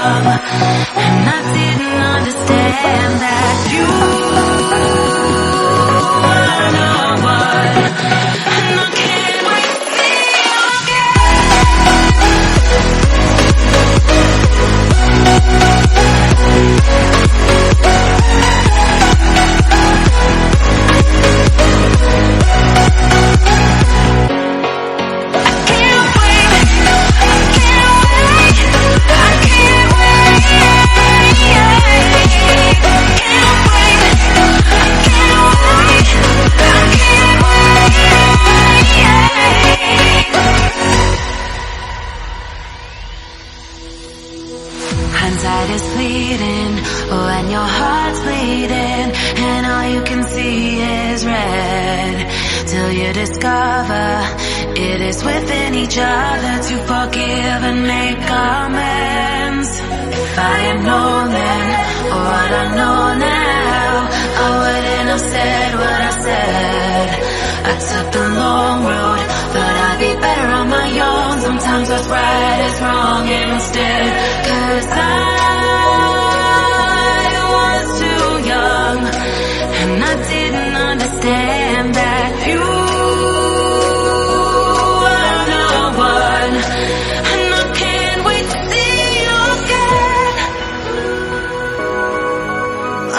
young, and I didn't understand that you were the one, and I can't wait to see you Hindsight is fleeting, when your heart's bleeding, and all you can see is red, till you discover it is within each other to forgive and make amends. If I had known then what I know now, I wouldn't have said what I said. I took the long road, but I'd be better on my own. Sometimes what's right is wrong instead, 'cause I was too young, and I didn't understand that you were the one, and I can't wait to see you again.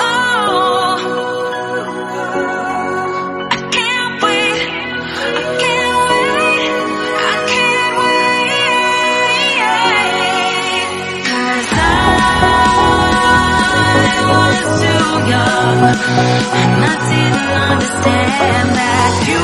Oh, I can't wait, I can't wait, I can't wait, 'cause I was too young, and I didn't understand that you